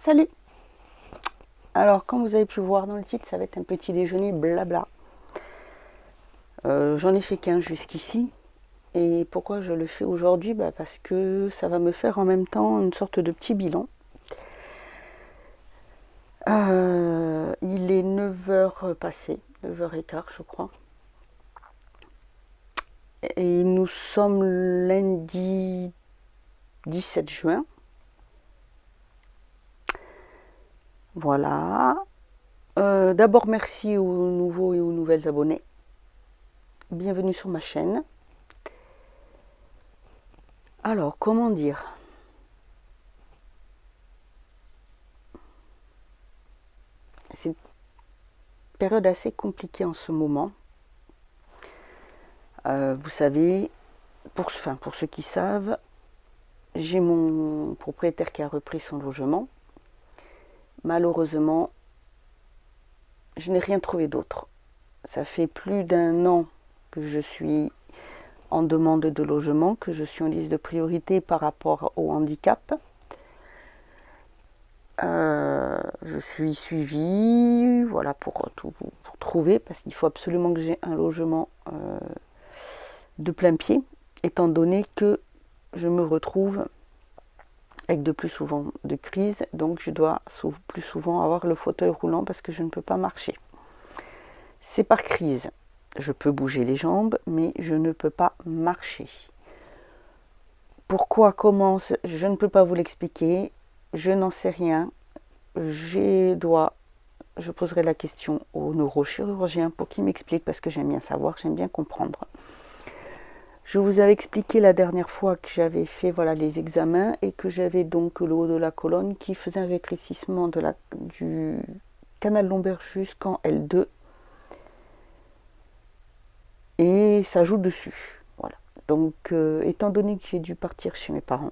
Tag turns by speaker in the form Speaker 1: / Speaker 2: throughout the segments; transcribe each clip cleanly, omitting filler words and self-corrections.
Speaker 1: Salut! Alors, comme vous avez pu voir dans le titre, ça va être un petit déjeuner blabla. J'en ai fait qu'un jusqu'ici. Et pourquoi je le fais aujourd'hui? Parce que ça va me faire en même temps une sorte de petit bilan. Il est 9 h passé, 9 h 15 je crois. Et nous sommes lundi 17 juin. Voilà. D'abord, merci aux nouveaux et aux nouvelles abonnés. Bienvenue sur ma chaîne. Alors, comment dire? C'est une période assez compliquée en ce moment. Vous savez, pour ceux qui savent, j'ai mon propriétaire qui a repris son logement. Malheureusement, je n'ai rien trouvé d'autre. Ça fait plus d'1 an que je suis en demande de logement, que je suis en liste de priorité par rapport au handicap. Je suis suivie, voilà, pour trouver, parce qu'il faut absolument que j'ai un logement de plein pied, étant donné que je me retrouve avec de plus souvent de crises, donc je dois plus souvent avoir le fauteuil roulant parce que je ne peux pas marcher. C'est par crise. Je peux bouger les jambes, mais je ne peux pas marcher. Pourquoi, comment, je ne peux pas vous l'expliquer. Je n'en sais rien. Je poserai la question au neurochirurgien pour qu'il m'explique, parce que j'aime bien savoir, j'aime bien comprendre. Je vous avais expliqué la dernière fois que j'avais fait les examens et que j'avais donc le haut de la colonne qui faisait un rétrécissement du canal lombaire jusqu'en L2. Et ça joue dessus. Voilà. Donc, étant donné que j'ai dû partir chez mes parents,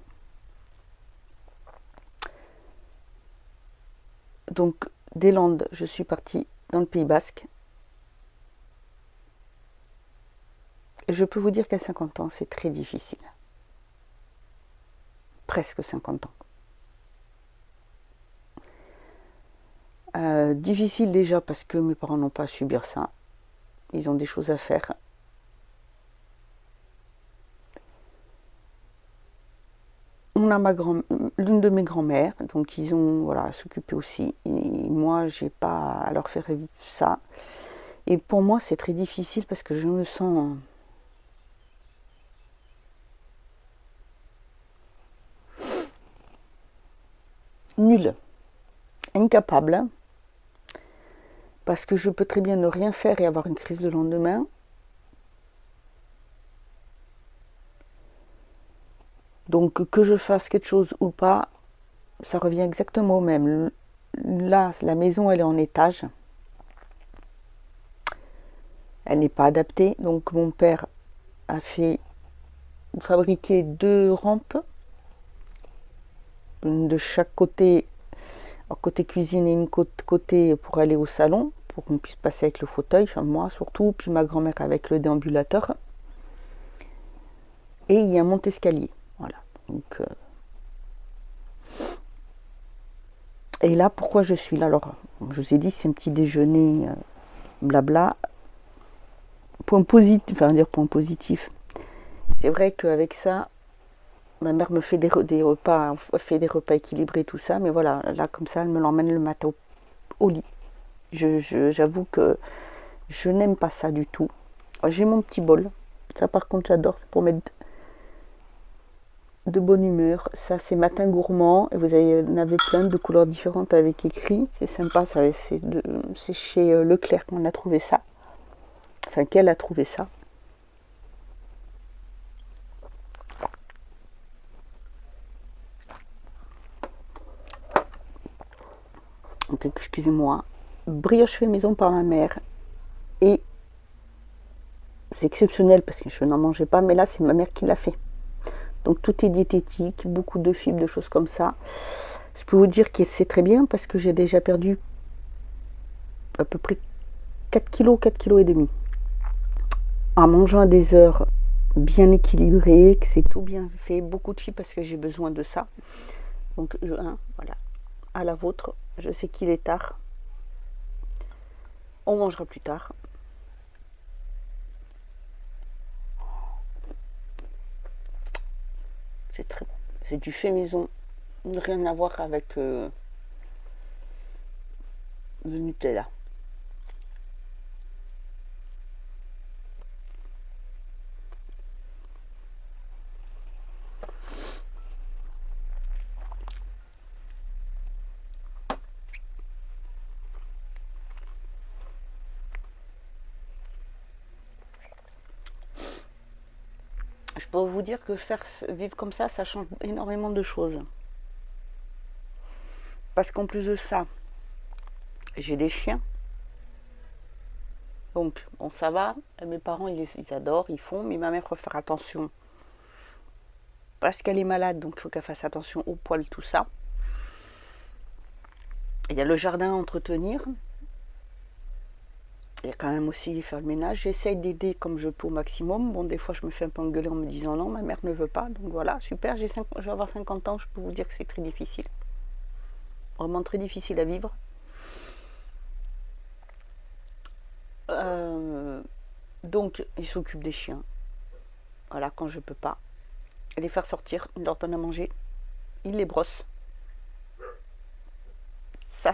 Speaker 1: donc des Landes, je suis partie dans le Pays Basque. Et je peux vous dire qu'à 50 ans, c'est très difficile. Presque 50 ans. Difficile déjà parce que mes parents n'ont pas à subir ça. Ils ont des choses à faire. On a l'une de mes grand-mères, donc ils ont à s'occuper aussi. Et moi, j'ai pas à leur faire ça. Et pour moi, c'est très difficile parce que je me sens nulle, incapable, parce que je peux très bien ne rien faire et avoir une crise le lendemain. Donc que je fasse quelque chose ou pas, ça revient exactement au même. Là, la maison, elle est en étage. Elle n'est pas adaptée. Donc mon père a fabriqué 2 rampes. Une de chaque côté, côté cuisine et une côté pour aller au salon, pour qu'on puisse passer avec le fauteuil, enfin moi surtout, puis ma grand-mère avec le déambulateur. Et il y a un monte-escalier. Voilà. Donc, et là, pourquoi je suis là? Alors, je vous ai dit, c'est un petit déjeuner blabla. Point positif. C'est vrai qu'avec ça, ma mère me fait des repas, équilibrés, tout ça. Mais voilà, là, comme ça, elle me l'emmène le matin au lit. J'avoue que je n'aime pas ça du tout. J'ai mon petit bol. Ça, par contre, j'adore. C'est pour mettre de bonne humeur. Ça, c'est matin gourmand. Et vous en avez plein de couleurs différentes avec écrit. C'est sympa. C'est chez Leclerc qu'on a trouvé ça. Enfin, qu'elle a trouvé ça. Donc, excusez-moi. Brioche fait maison par ma mère. Et c'est exceptionnel parce que je n'en mangeais pas. Mais là, c'est ma mère qui l'a fait. Donc tout est diététique, beaucoup de fibres, de choses comme ça. Je peux vous dire que c'est très bien parce que j'ai déjà perdu à peu près 4 kg, 4 kg et demi. En mangeant à des heures bien équilibrées, que c'est tout bien fait, beaucoup de fibres parce que j'ai besoin de ça. Donc voilà. à la vôtre. Je sais qu'il est tard. On mangera plus tard. C'est très bon. C'est du fait maison. Rien à voir avec le Nutella. Je peux vous dire que vivre comme ça change énormément de choses. Parce qu'en plus de ça, j'ai des chiens. Donc, bon, ça va. Mes parents, ils adorent, ils font. Mais ma mère faut faire attention. Parce qu'elle est malade, donc il faut qu'elle fasse attention aux poils, tout ça. Il y a le jardin à entretenir. Il y a quand même aussi faire le ménage. J'essaye d'aider comme je peux au maximum. Bon, des fois, je me fais un peu engueuler en me disant non, ma mère ne veut pas. Donc voilà, super, je vais avoir 50 ans, je peux vous dire que c'est très difficile. Vraiment très difficile à vivre. Donc, il s'occupe des chiens. Voilà, quand je peux pas. Les faire sortir, il leur donne à manger. Il les brosse. Ça,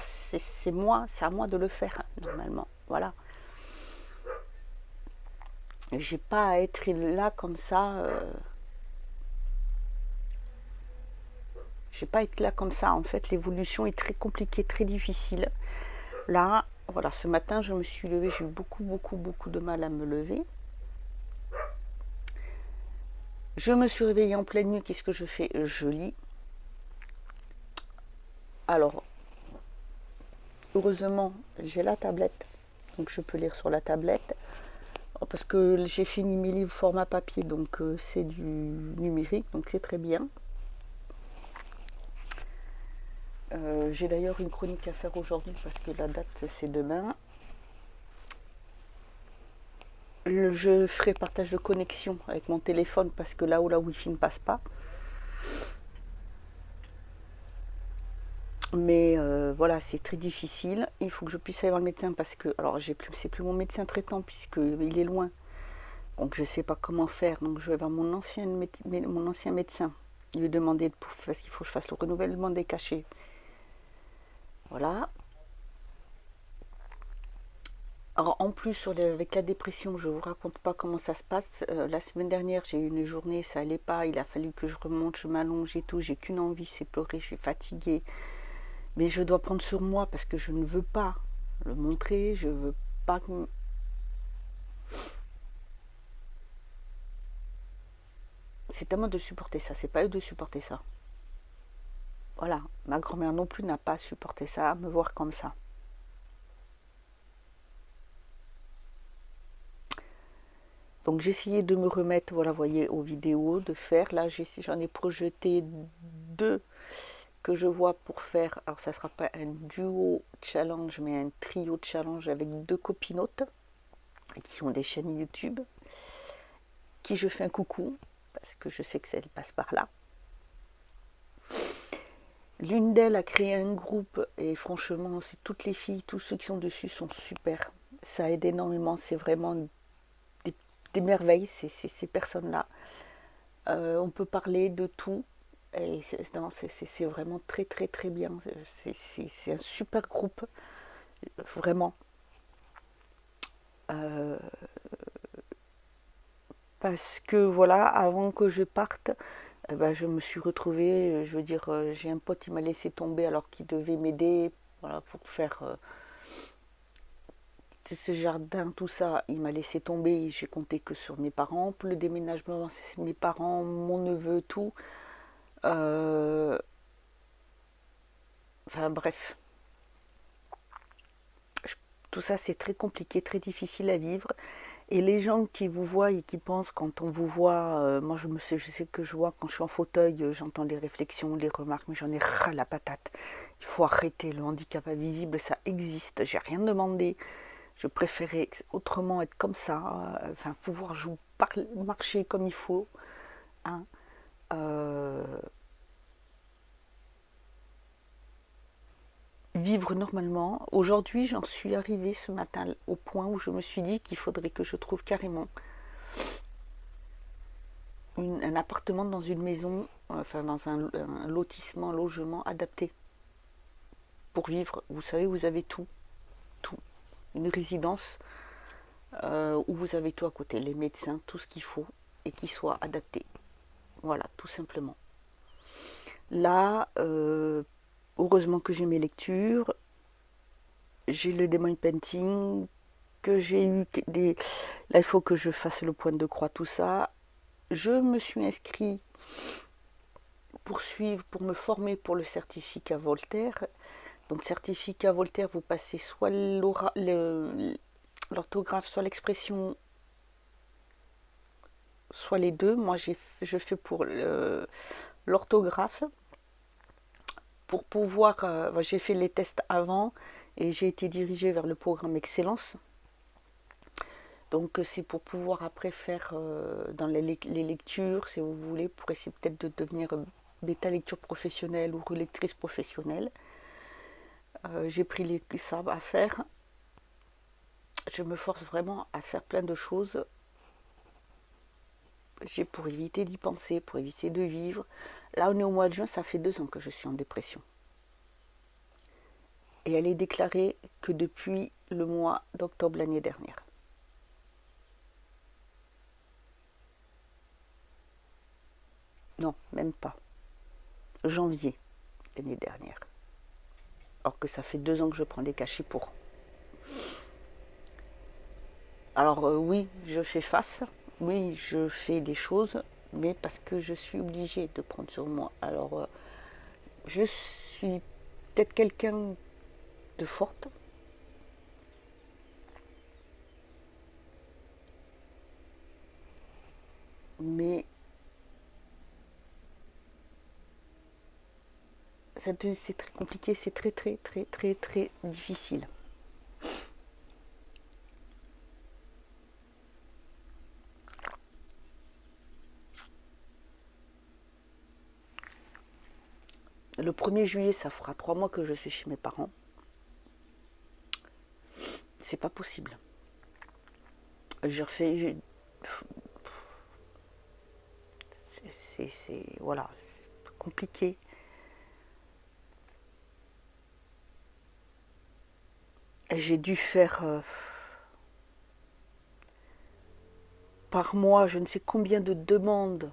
Speaker 1: c'est moi, c'est à moi de le faire, normalement. Voilà. J'ai pas à être là comme ça. J'ai pas à être là comme ça. En fait, l'évolution est très compliquée, très difficile. Là, voilà, ce matin, je me suis levée. J'ai eu beaucoup de mal à me lever. Je me suis réveillée en pleine nuit. Qu'est-ce que je fais? Je lis. Alors, heureusement, j'ai la tablette. Donc, je peux lire sur la tablette. Parce que j'ai fini mes livres format papier. Donc, c'est du numérique. Donc, c'est très bien. J'ai d'ailleurs une chronique à faire aujourd'hui parce que la date c'est demain. Je ferai partage de connexion avec mon téléphone parce que là où la wifi ne passe pas. Mais voilà, c'est très difficile. Il faut que je puisse aller voir le médecin parce que, alors c'est plus mon médecin traitant puisqu'il est loin. Donc je ne sais pas comment faire. Donc je vais voir mon ancien médecin. Lui demander parce qu'il faut que je fasse le renouvellement des cachets. Voilà. Alors en plus avec la dépression, je vous raconte pas comment ça se passe. La semaine dernière, j'ai eu une journée, ça allait pas. Il a fallu que je remonte, je m'allonge et tout. J'ai qu'une envie, c'est pleurer. Je suis fatiguée, mais je dois prendre sur moi parce que je ne veux pas le montrer. Je veux pas que... C'est à moi de supporter ça. C'est pas eux de supporter ça. Voilà, ma grand-mère non plus n'a pas supporté ça, me voir comme ça. Donc j'ai essayé de me remettre, voilà, vous voyez, aux vidéos, de faire. Là, j'en ai projeté 2 que je vois pour faire. Alors ça sera pas un duo challenge, mais un trio challenge avec 2 copinotes qui ont des chaînes YouTube, qui je fais un coucou, parce que je sais que ça passe par là. L'une d'elles a créé un groupe et franchement, c'est toutes les filles, tous ceux qui sont dessus sont super. Ça aide énormément, c'est vraiment des merveilles, ces personnes-là. On peut parler de tout et c'est vraiment très bien. C'est un super groupe, vraiment. Parce que voilà, avant que je parte, je me suis retrouvée, je veux dire, j'ai un pote, il m'a laissé tomber alors qu'il devait m'aider, voilà, pour faire ce jardin, tout ça, il m'a laissé tomber, j'ai compté que sur mes parents. Pour le déménagement, c'est mes parents, mon neveu, tout. Enfin bref, tout ça c'est très compliqué, très difficile à vivre. Et les gens qui vous voient et qui pensent quand on vous voit, moi je sais que je vois quand je suis en fauteuil, j'entends les réflexions, les remarques, mais j'en ai ras la patate. Il faut arrêter, le handicap invisible, ça existe, j'ai rien demandé. Je préférais autrement être comme ça, enfin pouvoir marcher comme il faut. Hein. vivre normalement. Aujourd'hui, j'en suis arrivée ce matin au point où je me suis dit qu'il faudrait que je trouve carrément un appartement dans une maison, enfin dans un lotissement, un logement adapté pour vivre. Vous savez, vous avez tout, tout. Une résidence où vous avez tout à côté, les médecins, tout ce qu'il faut et qui soit adapté. Voilà, tout simplement. Là, heureusement que j'ai mes lectures, j'ai le Demon Painting, que j'ai eu des... Là, il faut que je fasse le point de croix, tout ça. Je me suis inscrit pour suivre, pour me former pour le certificat Voltaire. Donc, certificat Voltaire, vous passez soit l'orthographe, soit l'expression, soit les deux. Moi, je fais pour l'orthographe. Pour pouvoir, j'ai fait les tests avant et j'ai été dirigée vers le programme Excellence. Donc c'est pour pouvoir après faire dans les lectures, si vous voulez, pour essayer peut-être de devenir bêta lecture professionnelle ou relectrice professionnelle. J'ai pris ça à faire. Je me force vraiment à faire plein de choses. J'ai pour éviter d'y penser, pour éviter de vivre. Là, on est au mois de juin, ça fait 2 ans que je suis en dépression. Et elle est déclarée que depuis le mois d'octobre l'année dernière. Non, même pas. Janvier l'année dernière. Alors que ça fait 2 ans que je prends des cachets pour. Alors oui, je fais face. Oui, je fais des choses, mais parce que je suis obligée de prendre sur moi. Alors, je suis peut-être quelqu'un de forte. Mais c'est très compliqué, c'est très très très très très difficile. Le 1er juillet, ça fera 3 mois que je suis chez mes parents. C'est pas possible. Je refais. Voilà, c'est compliqué. J'ai dû faire par mois je ne sais combien de demandes.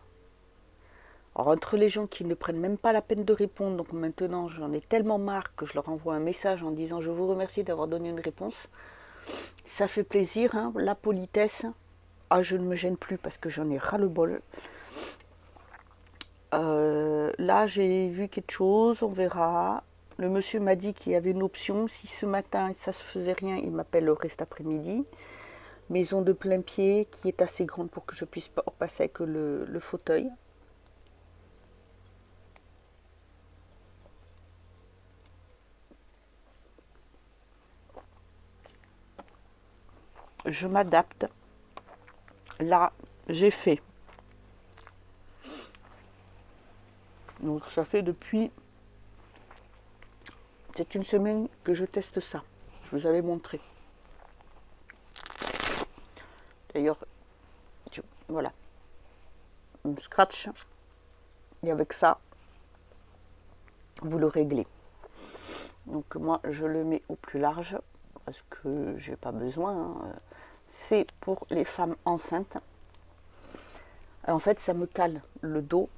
Speaker 1: Alors, entre les gens qui ne prennent même pas la peine de répondre, donc maintenant j'en ai tellement marre que je leur envoie un message en disant je vous remercie d'avoir donné une réponse. Ça fait plaisir, hein, la politesse. Ah, je ne me gêne plus parce que j'en ai ras le bol. Là, j'ai vu quelque chose, on verra. Le monsieur m'a dit qu'il y avait une option. Si ce matin, ça se faisait rien, il m'appellerait cet après-midi. Maison de plein pied qui est assez grande pour que je puisse passer avec le fauteuil. Je m'adapte. Là, j'ai fait. Donc ça fait depuis... C'est une semaine que je teste ça. Je vous avais montré. D'ailleurs, voilà. Un scratch. Et avec ça, vous le réglez. Donc moi, je le mets au plus large parce que j'ai pas besoin. Hein. C'est pour les femmes enceintes. En fait, ça me cale le dos.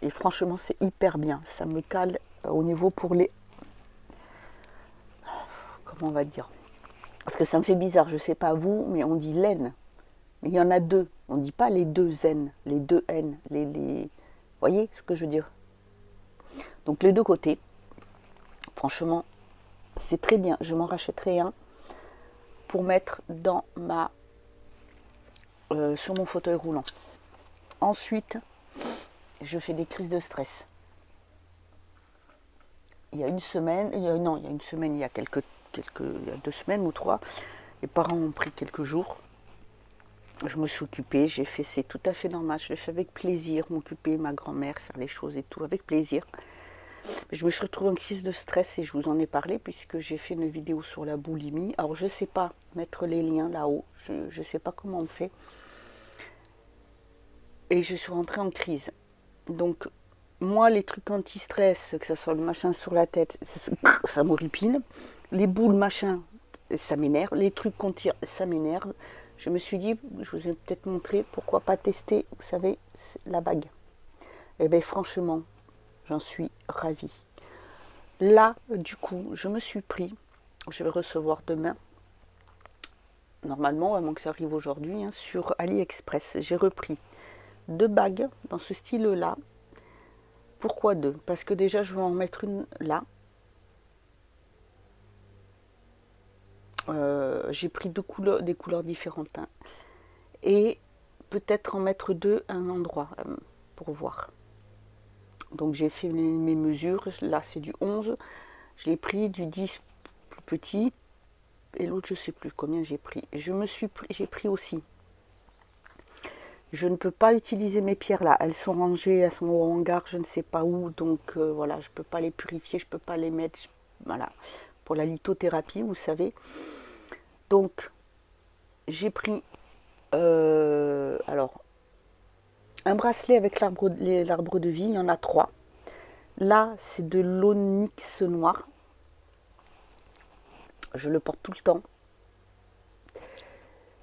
Speaker 1: Et franchement, c'est hyper bien. Ça me cale au niveau pour les... Comment on va dire? Parce que ça me fait bizarre, je sais pas vous, mais on dit laine. Mais il y en a 2. On ne dit pas les 2 N, les 2 N. Vous voyez ce que je veux dire? Donc les 2 côtés. Franchement, c'est très bien. Je m'en rachèterai un pour mettre dans sur mon fauteuil roulant. Ensuite, je fais des crises de stress. Il y a une semaine, il y a 2 semaines ou 3, les parents ont pris quelques jours. Je me suis occupée, j'ai fait, c'est tout à fait normal, je le fais avec plaisir, m'occuper, ma grand-mère, faire les choses et tout, avec plaisir. Je me suis retrouvée en crise de stress et je vous en ai parlé puisque j'ai fait une vidéo sur la boulimie. Alors je ne sais pas mettre les liens là-haut, je ne sais pas comment on fait. Et je suis rentrée en crise. Donc moi les trucs anti-stress, que ce soit le machin sur la tête, ça m'horripile. Les boules machin, ça m'énerve. Les trucs qu'on tire, ça m'énerve. Je me suis dit, je vous ai peut-être montré, pourquoi pas tester, vous savez, la bague. Et bien franchement, j'en suis ravie. Là, du coup, je me suis pris, je vais recevoir demain, normalement, à moins que ça arrive aujourd'hui, hein, sur AliExpress. J'ai repris 2 bagues dans ce style-là. Pourquoi 2? Parce que déjà, je vais en mettre une là. J'ai pris des couleurs différentes. Hein. Et peut-être en mettre 2 à un endroit pour voir. Donc j'ai fait mes mesures. Là, c'est du 11. Je l'ai pris du 10 plus petit. Et l'autre, je ne sais plus combien j'ai pris. J'ai pris aussi. Je ne peux pas utiliser mes pierres là. Elles sont rangées, elles sont au hangar, je ne sais pas où. Donc voilà, je ne peux pas les purifier, je ne peux pas les mettre. Voilà, pour la lithothérapie, vous savez. Donc, j'ai pris alors un bracelet avec l'arbre de vie. Il y en a 3. Là, c'est de l'onyx noir. Je le porte tout le temps.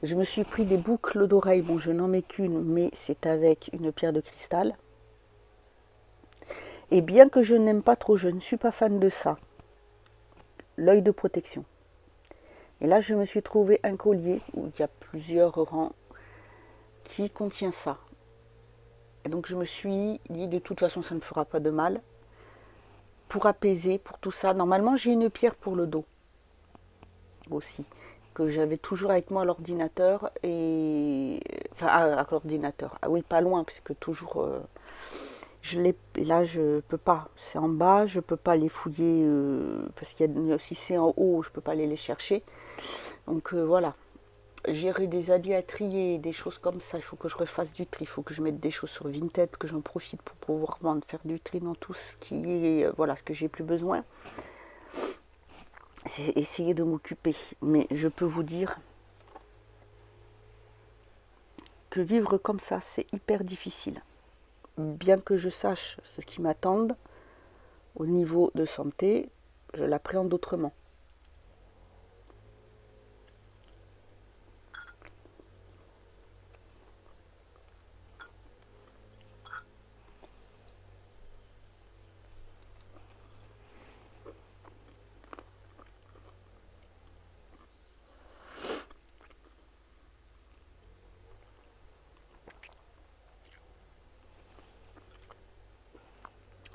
Speaker 1: Je me suis pris des boucles d'oreilles. Bon, je n'en mets qu'une, mais c'est avec une pierre de cristal. Et bien que je n'aime pas trop, je ne suis pas fan de ça. L'œil de protection. Et là, je me suis trouvé un collier où il y a plusieurs rangs qui contient ça. Et donc, je me suis dit, de toute façon, ça ne fera pas de mal. Pour apaiser, pour tout ça. Normalement, j'ai une pierre pour le dos aussi, que j'avais toujours avec moi à l'ordinateur. Et enfin, à l'ordinateur. Ah oui, pas loin, puisque toujours... je l'ai, là, je peux pas. C'est en bas, je peux pas les fouiller parce qu'il y a, si c'est en haut, je peux pas aller les chercher. Donc voilà. Gérer des habits à trier, des choses comme ça, il faut que je refasse du tri, il faut que je mette des choses sur Vinted, que j'en profite pour pouvoir vendre, faire du tri dans tout ce qui est, voilà, ce que j'ai plus besoin. C'est essayer de m'occuper. Mais je peux vous dire que vivre comme ça, c'est hyper difficile. Bien que je sache ce qui m'attend au niveau de santé, je l'appréhende autrement.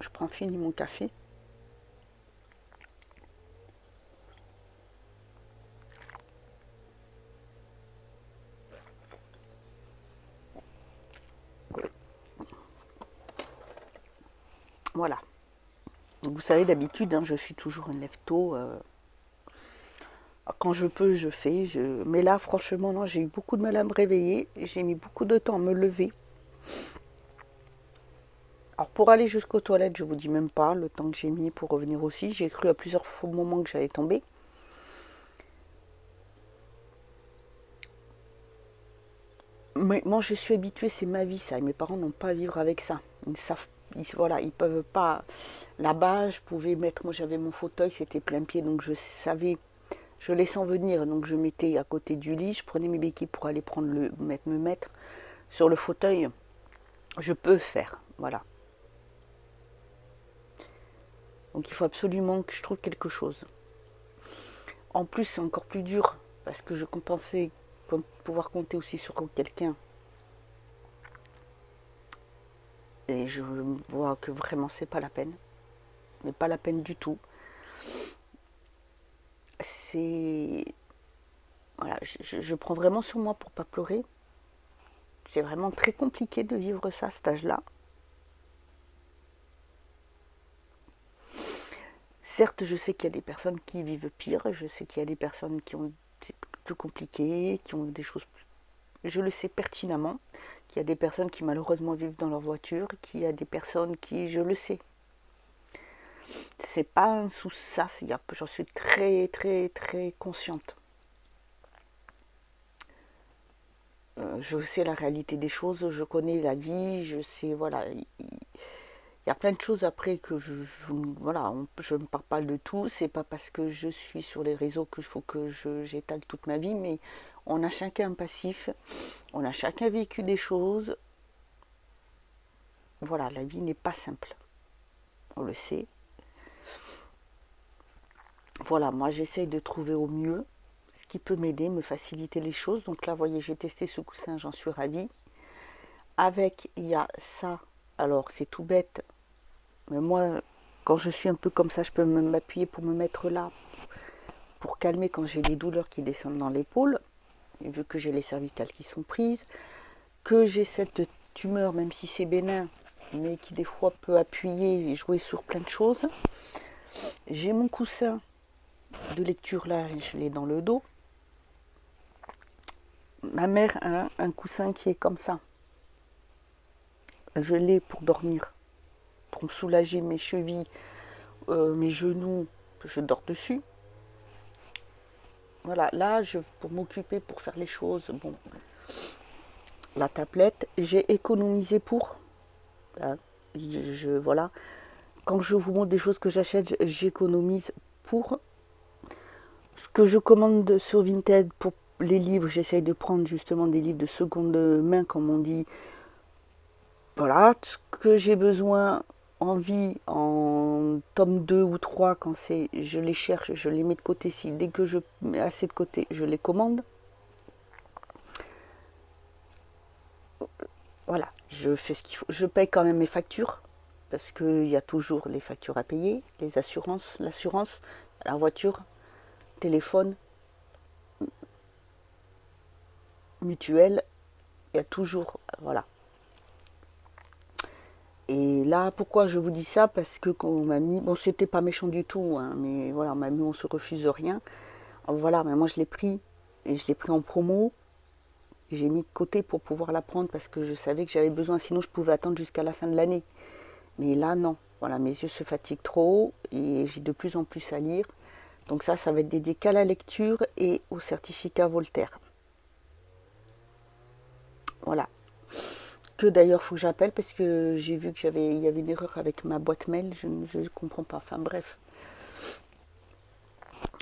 Speaker 1: Je prends fini mon café. Voilà. Vous savez, d'habitude, hein, je suis toujours un lève-tôt. Quand je peux, je fais. Mais là, franchement, non, j'ai eu beaucoup de mal à me réveiller. J'ai mis beaucoup de temps à me lever. Alors, pour aller jusqu'aux toilettes, je vous dis même pas le temps que j'ai mis pour revenir aussi. J'ai cru à plusieurs moments que j'allais tomber. Mais moi, je suis habituée, c'est ma vie, ça. Et mes parents n'ont pas à vivre avec ça. Ils savent, voilà, ils peuvent pas. Là-bas, je pouvais mettre, moi j'avais mon fauteuil, c'était plein pied, donc je savais, je laissais en venir, donc je mettais à côté du lit, je prenais mes béquilles pour aller prendre me mettre sur le fauteuil. Je peux faire, voilà. Donc il faut absolument que je trouve quelque chose. En plus, c'est encore plus dur parce que je pensais pouvoir compter aussi sur quelqu'un. Et je vois que vraiment c'est pas la peine. Mais pas la peine du tout. C'est... Voilà, je prends vraiment sur moi pour pas pleurer. C'est vraiment très compliqué de vivre ça à cet âge-là. Certes, je sais qu'il y a des personnes qui vivent pire. Je sais qu'il y a des personnes qui ont... C'est plus compliqué, qui ont des choses plus... Je le sais pertinemment. Qu'il y a des personnes qui malheureusement vivent dans leur voiture. Qu'il y a des personnes qui... Je le sais. C'est pas un sous ça, j'en suis très très très consciente. Je sais la réalité des choses, je connais la vie, je sais, voilà. Il y a plein de choses après que voilà, je ne parle pas de tout. C'est pas parce que je suis sur les réseaux qu'il faut que j'étale toute ma vie, mais on a chacun un passif, on a chacun vécu des choses. Voilà, la vie n'est pas simple, on le sait. Voilà, moi j'essaye de trouver au mieux ce qui peut m'aider, me faciliter les choses. Donc là, vous voyez, j'ai testé ce coussin, j'en suis ravie. Avec, il y a ça. Alors, c'est tout bête, mais moi, quand je suis un peu comme ça, je peux m'appuyer pour me mettre là, pour calmer quand j'ai des douleurs qui descendent dans l'épaule, vu que j'ai les cervicales qui sont prises, que j'ai cette tumeur, même si c'est bénin, mais qui des fois peut appuyer et jouer sur plein de choses. J'ai mon coussin de lecture là, je l'ai dans le dos. Ma mère a un coussin qui est comme ça. Je l'ai pour dormir, pour me soulager mes chevilles, mes genoux, je dors dessus. Voilà, là, pour m'occuper, pour faire les choses, bon, la tablette, j'ai économisé pour. Hein, voilà, quand je vous montre des choses que j'achète, j'économise pour. Ce que je commande sur Vinted pour les livres, j'essaye de prendre justement des livres de seconde main, comme on dit. Voilà, ce que j'ai besoin, envie, en tome 2 ou 3, quand c'est, je les cherche, je les mets de côté. Si dès que je mets assez de côté, je les commande. Voilà, je fais ce qu'il faut. Je paye quand même mes factures, parce qu'il y a toujours les factures à payer, les assurances, l'assurance, la voiture, téléphone, mutuelle, il y a toujours, voilà. Et là, pourquoi je vous dis ça? Parce que quand on m'a mis, bon, c'était pas méchant du tout, hein, mais voilà, on m'a mis, on se refuse rien. Alors, voilà, mais moi je l'ai pris, et je l'ai pris en promo. J'ai mis de côté pour pouvoir la prendre parce que je savais que j'avais besoin, sinon je pouvais attendre jusqu'à la fin de l'année. Mais là, non. Voilà, mes yeux se fatiguent trop et j'ai de plus en plus à lire. Donc ça va être dédié qu'à la lecture et au certificat Voltaire. Voilà. Que d'ailleurs, il faut que j'appelle parce que j'ai vu qu'il y avait une erreur avec ma boîte mail. Je ne comprends pas. Enfin bref.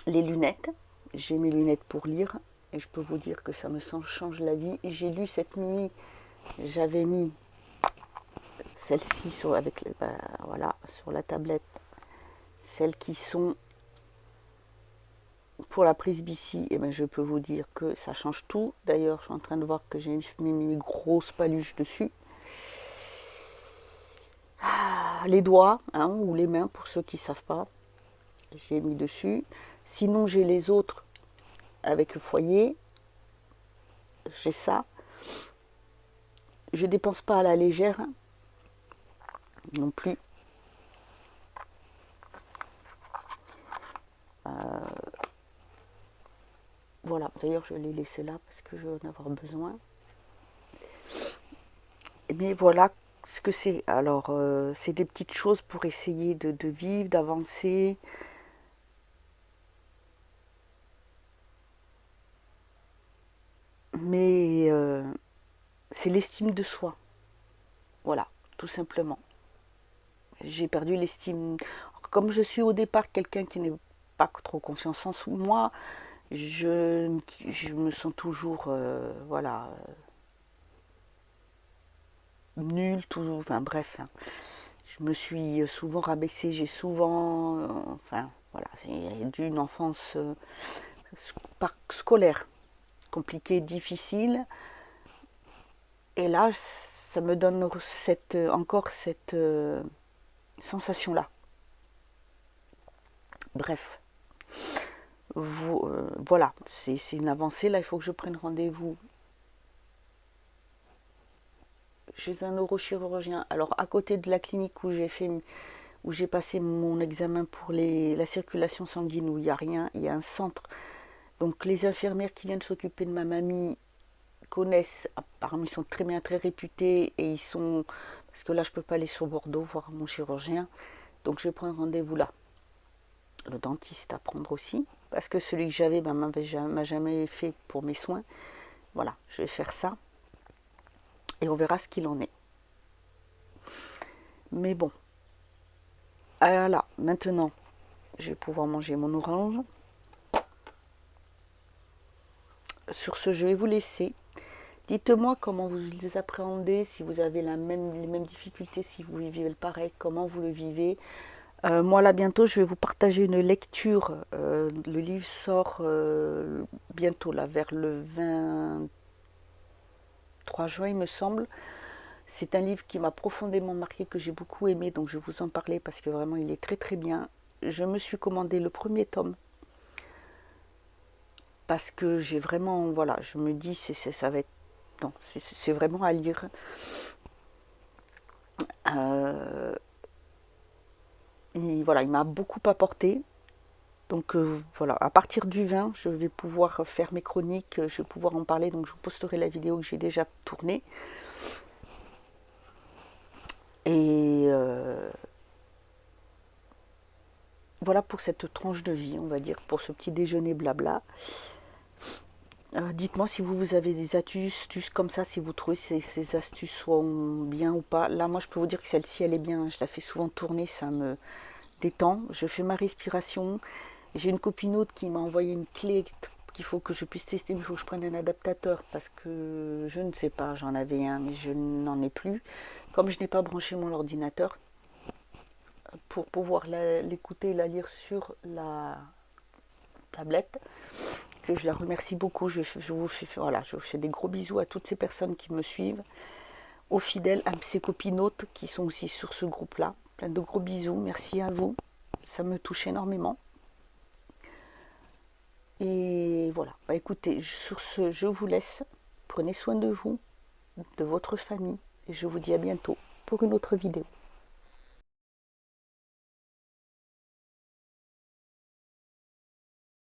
Speaker 1: Les lunettes. J'ai mes lunettes pour lire. Et je peux vous dire que ça me change la vie. Et j'ai lu cette nuit, j'avais mis celles-ci voilà, sur la tablette. Celles qui sont pour la presbytie, et ben je peux vous dire que ça change tout. D'ailleurs, je suis en train de voir que j'ai mis mes grosses paluches dessus. Les doigts, hein, ou les mains, pour ceux qui ne savent pas, j'ai mis dessus. Sinon, j'ai les autres avec le foyer. J'ai ça. Je dépense pas à la légère non plus. Voilà, d'ailleurs, je l'ai laissé là parce que je vais en avoir besoin. Mais voilà ce que c'est. Alors, c'est des petites choses pour essayer de vivre, d'avancer. Mais c'est l'estime de soi. Voilà, tout simplement. J'ai perdu l'estime. Comme je suis au départ quelqu'un qui n'est pas trop confiance en moi, je me sens toujours, voilà, nulle, toujours, enfin bref. Hein. Je me suis souvent rabaissée, j'ai souvent, enfin voilà, c'est d'une enfance scolaire, compliquée, difficile. Et là, ça me donne encore cette sensation-là. Bref, voilà, c'est une avancée. Là, il faut que je prenne rendez-vous chez un neurochirurgien. Alors, à côté de la clinique où j'ai passé mon examen pour la circulation sanguine, où il n'y a rien, il y a un centre. Donc, les infirmières qui viennent s'occuper de ma mamie connaissent, apparemment, ils sont très bien, très réputés, et ils sont, parce que là, je peux pas aller sur Bordeaux voir mon chirurgien. Donc je vais prendre rendez-vous là. Le dentiste à prendre aussi, parce que celui que j'avais m'a jamais fait pour mes soins. Voilà, je vais faire ça et on verra ce qu'il en est. Mais bon, voilà, maintenant je vais pouvoir manger mon orange. Sur ce, je vais vous laisser. Dites-moi comment vous les appréhendez, si vous avez les mêmes difficultés, si vous vivez le pareil, comment vous le vivez. Moi là bientôt je vais vous partager une lecture. Le livre sort bientôt là vers le 23 juin il me semble. C'est un livre qui m'a profondément marqué, que j'ai beaucoup aimé, donc je vais vous en parler parce que vraiment il est très très bien. Je me suis commandé le premier tome parce que j'ai vraiment, voilà, je me dis ça va être, non, c'est vraiment à lire. Et voilà, il m'a beaucoup apporté. Donc voilà, à partir du 20, je vais pouvoir faire mes chroniques, je vais pouvoir en parler, donc je vous posterai la vidéo que j'ai déjà tournée. Et voilà pour cette tranche de vie, on va dire, pour ce petit déjeuner blabla. Dites-moi si vous avez des astuces comme ça, si vous trouvez ces astuces sont bien ou pas. Là, moi, je peux vous dire que celle-ci, elle est bien. Je la fais souvent tourner, ça me détend. Je fais ma respiration. J'ai une copine qui m'a envoyé une clé qu'il faut que je puisse tester, mais il faut que je prenne un adaptateur parce que je ne sais pas, j'en avais un, mais je n'en ai plus. Comme je n'ai pas branché mon ordinateur pour pouvoir l'écouter et la lire sur la tablette, que je la remercie beaucoup. Je vous fais des gros bisous à toutes ces personnes qui me suivent, aux fidèles, à ces copinotes qui sont aussi sur ce groupe-là. Plein de gros bisous, merci à vous, ça me touche énormément. Et voilà, bah écoutez, sur ce, je vous laisse. Prenez soin de vous, de votre famille, et je vous dis à bientôt pour une autre vidéo.